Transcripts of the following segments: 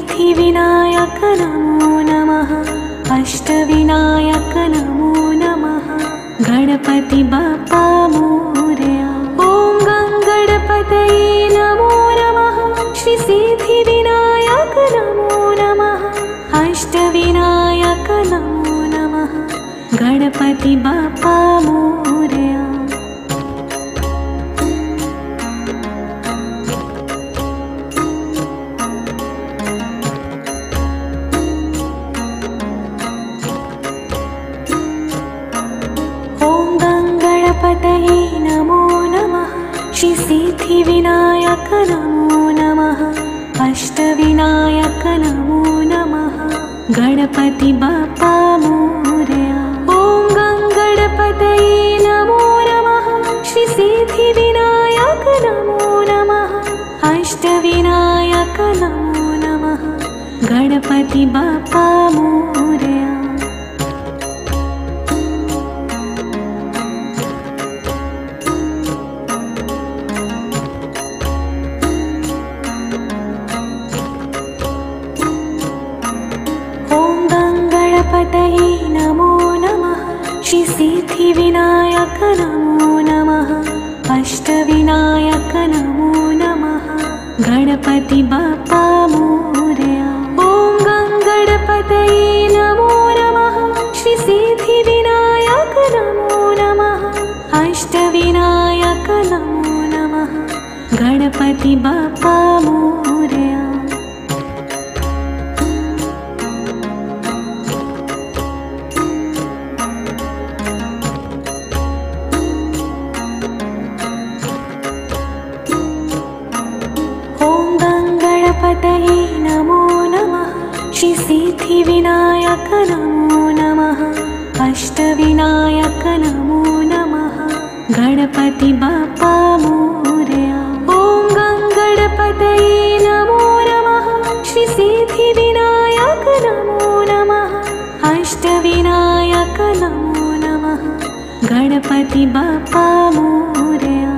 श्रीसिद्धिविनायक नमो नमः। अष्टविनायक नमो नमः। गणपति बाप्पा मोरया। ॐ गणपतये नमो नमः। श्रीसिद्धिविनायक नमो नमः। अष्टविनायक नमो नमः। गणपति बाप्पा मोरया। गणपतये नमो नमः। श्रीसिद्धिविनायक नमो नमः। अष्टविनायक नमो नमः। गणपति बाप्पा मोरया। ॐ गणपतये नमो नमः। श्रीसिद्धिविनायक नमो नमः। अष्टविनायक नमो नमः। गणपति बाप्पा मोरया। गणपतये नमो नमः। श्रीसिद्धिविनायक नमो नमः। अष्टविनायक नमो नमः। गणपति बाप्पा मोरया। ॐ गणपतये नमो नमः। श्रीसिद्धिविनायक नमो नमः। अष्टविनायक नमो नमः। गणपति बाप्पा मोरया। गणपतये नमो नमः। श्रीसिद्धिविनायक नमो नमः। अष्टविनायक नमो नमः। गणपति बाप्पा मोरया। ॐ गणपतये नमो नमः। श्रीसिद्धिविनायक नमो नमः। अष्टविनायक नमो नमः। गणपति बाप्पा मोरया।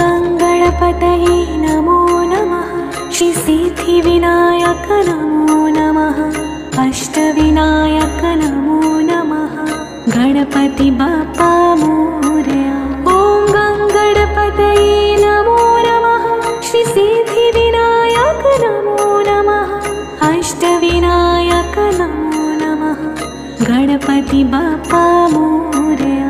गणपतये नमो नमः। श्रीसिद्धिविनायक नमो नमः। अष्टविनायक नमो नमः। गणपति बाप्पा मोरया। ॐ गणपतये नमो नमः। श्रीसिद्धिविनायक नमो नमः। अष्टविनायक नमो नमः। गणपति बाप्पा मोरया।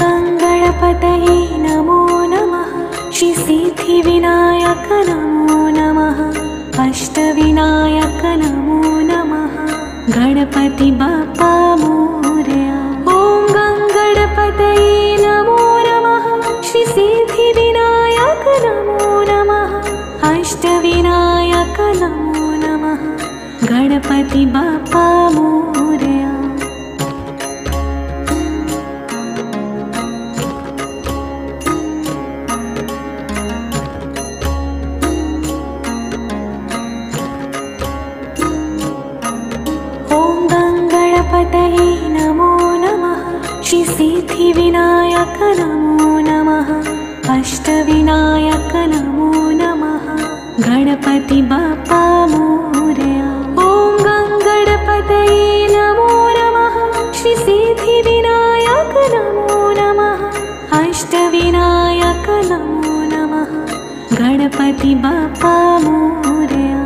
गणपतये नमो नमः। श्रीसिद्धिविनायक नमो नमः। अष्टविनायक नमो नमः। गणपति बाप्पा मोरया। ॐ गणपतये नमो नमः। श्रीसिद्धिविनायक नमो नमः। अष्टविनायक नमो नमः। गणपति बाप्पा मोरया। गणपतये नमो नमः। श्रीसिद्धिविनायक नमो नमः। अष्टविनायक नमो नमः। गणपति बाप्पा मोरया। ॐ गणपतये नमो नमः। श्रीसिद्धिविनायक नमो नमः। अष्टविनायक नमो नमः। गणपति बाप्पा मोरया।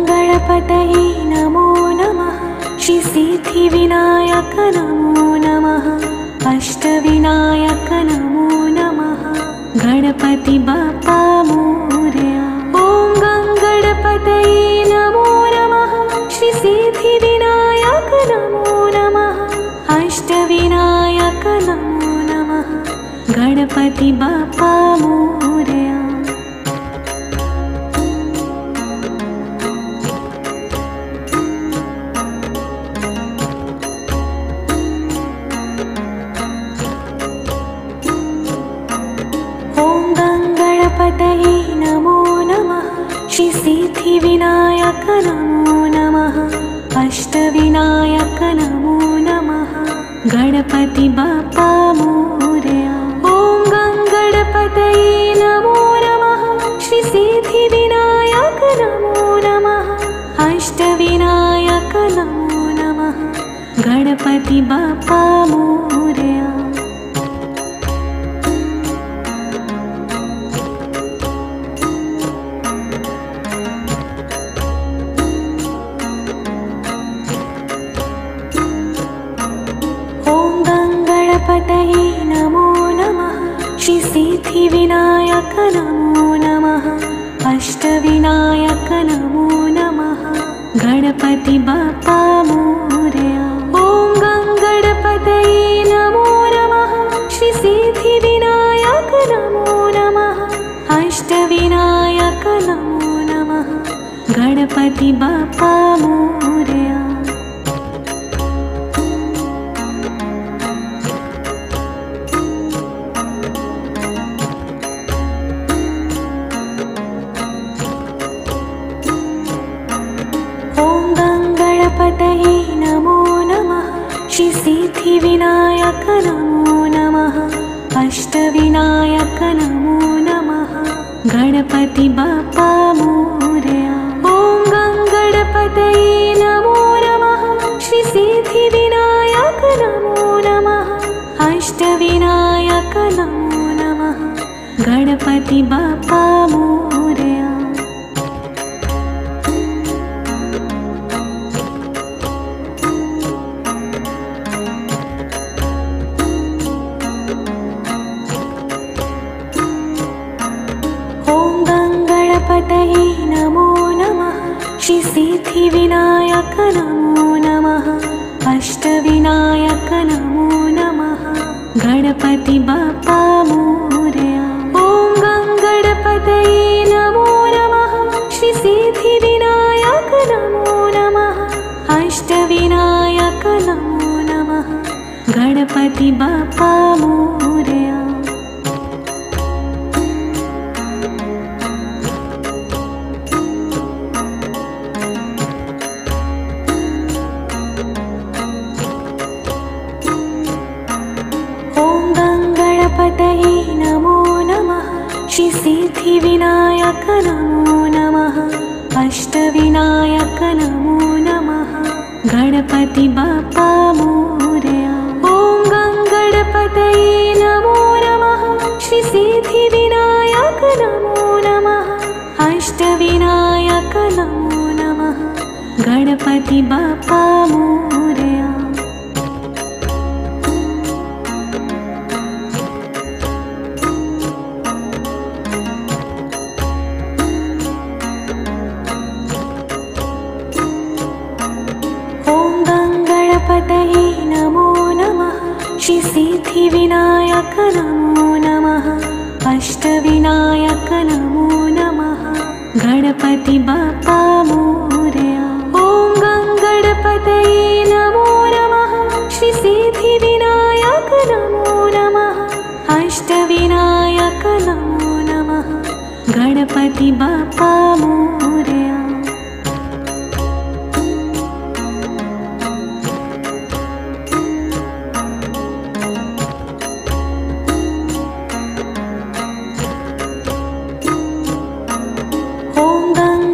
गणपतये नमो नमः। श्रीसिद्धिविनायक नमो नमः। अष्टविनायक नमो नमः। गणपति बाप्पा मोरया। ॐ गणपतये नमो नमः। श्रीसिद्धिविनायक नमो नमः। गणपति बाप्पा मोरया। ॐ गणपतये नमो नमः। श्री सिद्धिविनायक नमो नमः। अष्टविनायक नमो नमः। गणपति बाप्पा मोरया। ॐ गणपतये नमो नमः। श्री सिद्धिविनायक नमो नमः। अष्टविनायक नमो नमः। गणपति बाप्पा मोरया। गणपतये नमो नमः। श्री सिद्धिविनायक नमो नमः। अष्टविनायक नमो नमः। गणपति बाप्पा मोरया। ॐ गणपतये नमो नमः। श्री सिद्धिविनायक नमो नमः। अष्टविनायक नमो नमः। गणपति बाप्पा मोरया। गणपतये नमो नमः। श्री सिद्धिविनायक नमो नमः। अष्टविनायक नमो नमः। गणपति बाप्पा मोरया। ॐ गणपतये नमो नमः। श्री सिद्धिविनायक नमो नमः। अष्टविनायक नमो नमः। गणपति बाप्पा मोरया। गणपतये नमो नमः। श्री सिद्धिविनायक नमो नमः। अष्टविनायक नमो नमः। गणपति बाप्पा मोरया। ॐ गणपतये नमो नमः। श्री सिद्धिविनायक नमो नमः। अष्टविनायक नमो नमः। गणपति बाप्पा मोरया। गणपतये नमो नमः। श्री सिद्धिविनायक नमो नमः। अष्टविनायक नमो नमः। गणपति बाप्पा मोरया। ॐ गणपतये नमो नमः। श्री सिद्धिविनायक नमो नमः। अष्टविनायक नमो नमः। गणपति बाप्पा मोरया। गणपतये नमो नमः। श्री सिद्धिविनायक नमो नमः। अष्टविनायक नमो नमः। गणपति बाप्पा मोरया। ॐ गणपतये नमो नमः। श्री सिद्धिविनायक नमो नमः। अष्टविनायक नमो नमः। गणपति बाप्पा मोरया।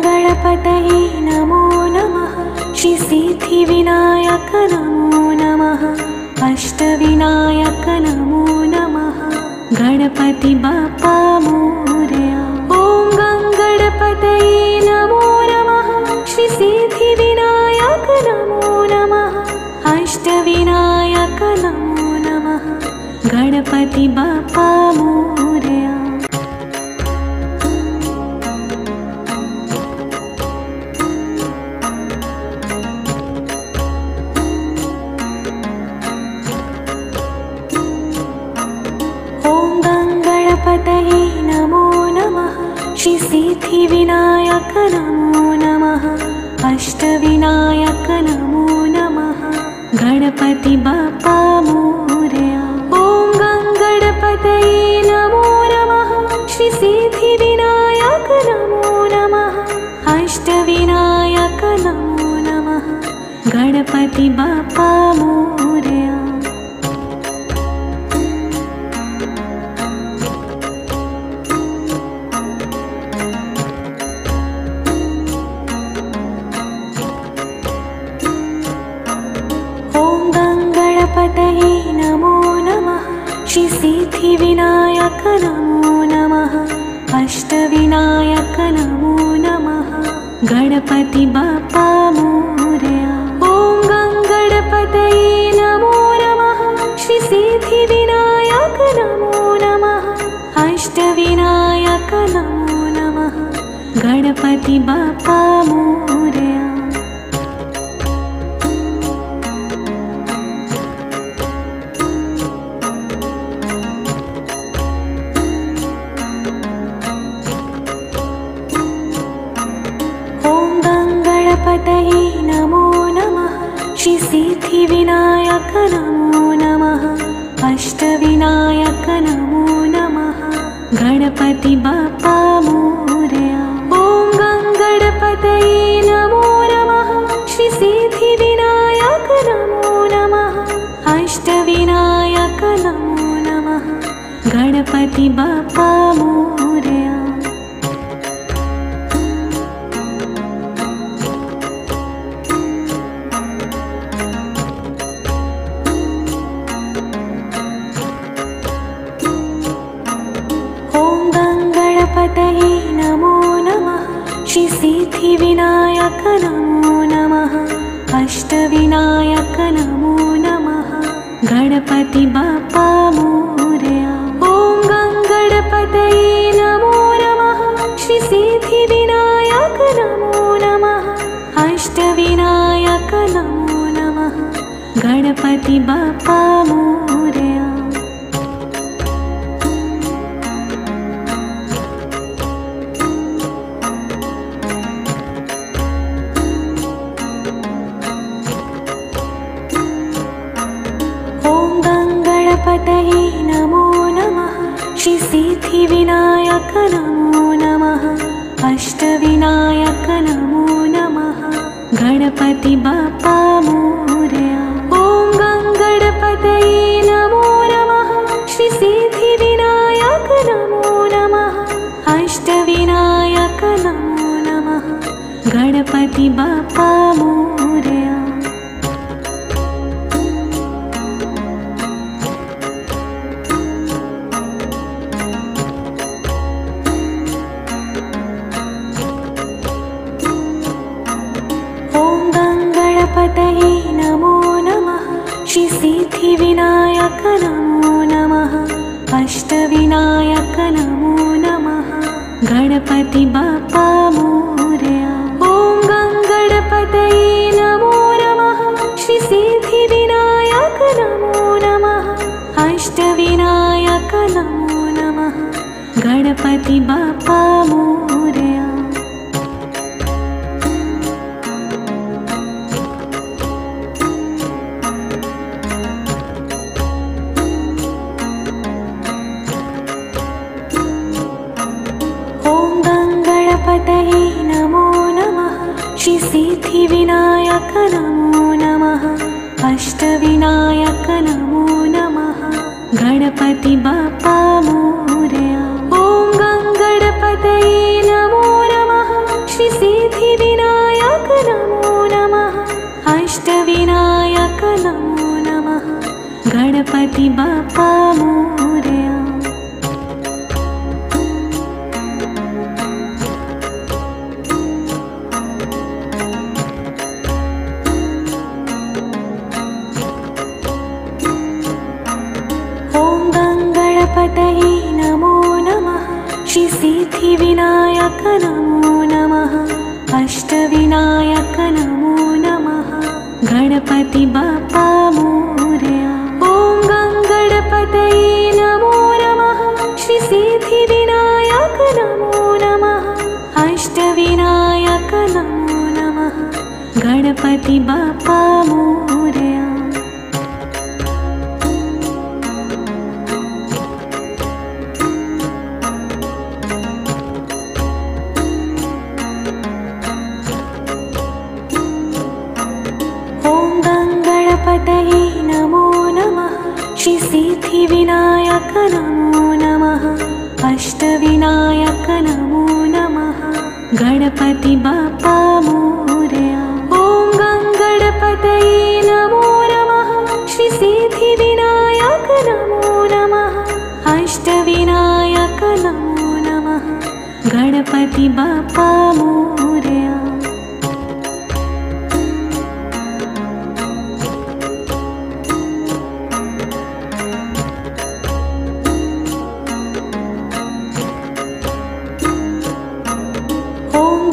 गणपतये नमो नमः। श्री सिद्धिविनायक नमो नमः। अष्टविनायक नमो नमः। गणपति बाप्पा मोरया। ॐ गणपतये नमो नमः। श्री सिद्धिविनायक नमो नमः। अष्टविनायक नमो नमः। गणपति बाप्पा मोरया। ॐ गणपति बाप्पा मोरया। ॐ गङ्गणपतये नमो नमः। श्री सिद्धिविनायक नमो नमः। अष्टविनायक नमो नमः। गणपति बाप्पा मोरया। गणपतये नमो नमः। श्री सिद्धिविनायक नमो नमः। अष्टविनायक नमो नमः। गणपति बाप्पा मोरया। ॐ गणपतये नमो नमः। श्री सिद्धिविनायक नमो नमः। अष्टविनायक नमो नमः। गणपति बाप्पा मोरया। गणपतये नमो नमः। श्री सिद्धिविनायक नमो नमः। अष्टविनायक नमो नमः। गणपति बाप्पा मोरया। ॐ गणपतये नमो नमः। श्री सिद्धिविनायक नमो नमः। अष्टविनायक नमो नमः। गणपति बाप्पा मोरया। गणपतये नमो नमः। श्री सिद्धिविनायक नमो नमः। अष्टविनायक नमो नमः। गणपति बाप्पा मोरया। ॐ गणपतये नमो नमः। श्री सिद्धिविनायक नमो नमः। अष्टविनायक नमो नमः। गणपति बाप्पा मोरया। गणपतये नमो नमः। श्री सिद्धिविनायक नमो नमः। अष्टविनायक नमो नमः। गणपति बाप्पा मोरया। ॐ गणपतये नमो नमः। श्री सिद्धिविनायक नमो नमः। अष्टविनायक नमो नमः। गणपति बाप्पा मोरया। गणपतये नमो नमः। श्री सिद्धिविनायक नमो नमः। अष्टविनायक नमो नमः। गणपति बाप्पा मोरया। ॐ गणपतये नमो नमः। श्री सिद्धिविनायक नमो नमः। अष्टविनायक नमो नमः। गणपति बाप्पा मोरया। गणपतये नमो नमः। श्री सिद्धिविनायक नमो नमः। अष्टविनायक नमो नमः। गणपति बाप्पा मोरया। ॐ गणपतये नमो नमः। श्री सिद्धिविनायक नमो नमः। अष्टविनायक नमो नमः। गणपति बाप्पा मोरया। गणपतये नमो नमः। श्री सिद्धिविनायक नमो नमः। अष्टविनायक नमो नमः। गणपति बाप्पा मोरया। ॐ गणपतये नमो नमः। श्री सिद्धिविनायक नमो नमः। अष्टविनायक नमो नमः। गणपति बाप्पा मोरया। गङ्गणपतये नमो नमः। श्री सिद्धिविनायक नमो नमः। अष्टविनायक नमो नमः। गणपति बाप्पा मोरया। ॐ गङ्गणपतये नमो नमः। श्री सिद्धिविनायक नमो नमः। अष्टविनायक नमो नमः। गणपति बाप्पा मोरया।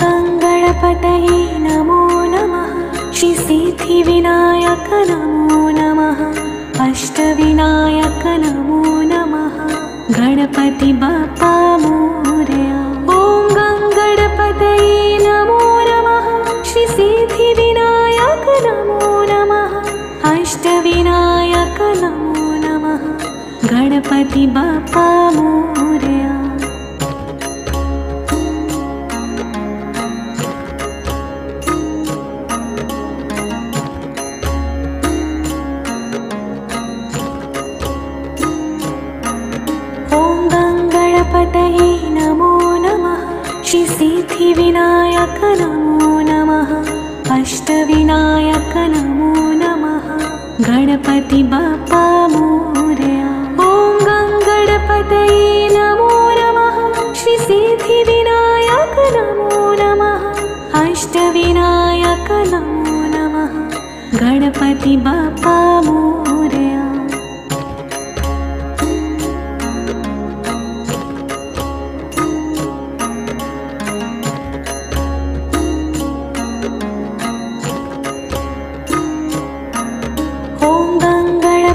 गणपतये नमो नमः। श्री सिद्धिविनायक नमो नमः। अष्टविनायक नमो नमः। गणपति बाप्पा मोरया। ॐ गङ्गणपतये नमो नमः। श्री सिद्धिविनायक नमो नमः। अष्टविनायक नमो नमः। गणपति बाप्पा मोरया। गणपतये नमो नमः। श्री सिद्धिविनायक नमो नमः। अष्टविनायक नमो नमः। गणपति बाप्पा मोरया। ॐ गङ्गणपतये नमो नमः। श्री सिद्धिविनायक नमो नमः। अष्टविनायक नमो नमः। गणपति बाप्पा मोरया।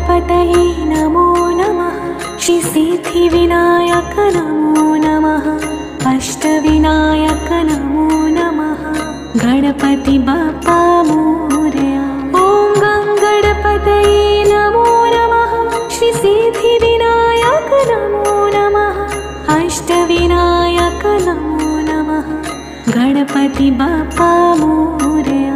गणपतये नमो नमः। श्री सिद्धिविनायक नमो नमः। अष्टविनायक नमो नमः। गणपति बाप्पा मोरया। ॐ गङ्गणपतये नमो नमः। श्री सिद्धिविनायक नमो नमः। अष्टविनायक नमो नमः। गणपति बाप्पा मोरया।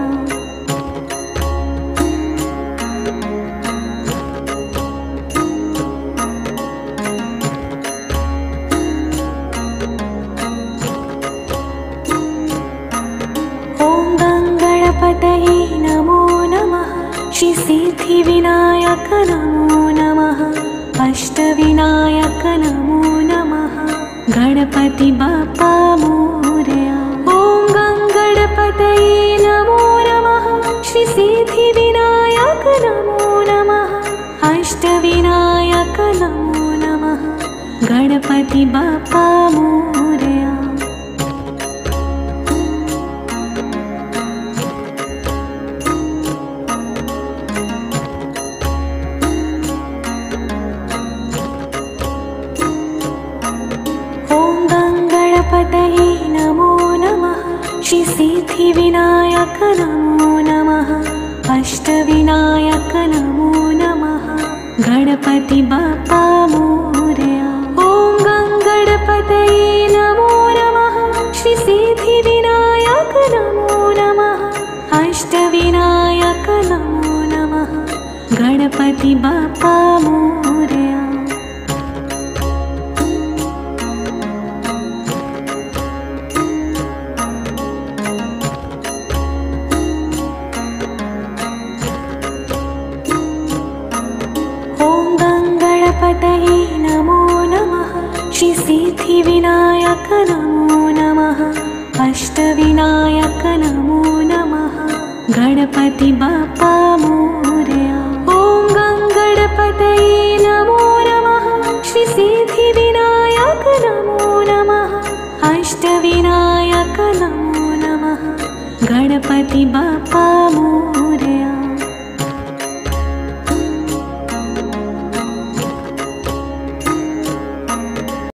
गणपतये नमो नमः। श्री सिद्धिविनायक नमो नमः। अष्टविनायक नमो नमः। गणपति बाप्पा मोरया। ॐ गङ्गणपतये नमो नमः। श्री सिद्धिविनायक नमो नमः। अष्टविनायक नमो नमः। गणपति बाप्पा मोरया। गणपतये नमो नमः। श्री सिद्धिविनायक नमो नमः। अष्टविनायक नमो नमः। गणपति बाप्पा मोरया। ॐ गङ्गणपतये नमो नमः। श्री सिद्धिविनायक नमो नमः। अष्टविनायक नमो नमः। गणपति बाप्पा मोरया। गणपतये नमो नमः। श्री सिद्धिविनायक नमो नमः। अष्टविनायक नमो नमः। गणपति बाप्पा मोरया। ॐ गङ्गणपतये नमो नमः। श्री सिद्धिविनायक नमो नमः। अष्टविनायक नमो नमः। गणपति बाप्पा मोरया।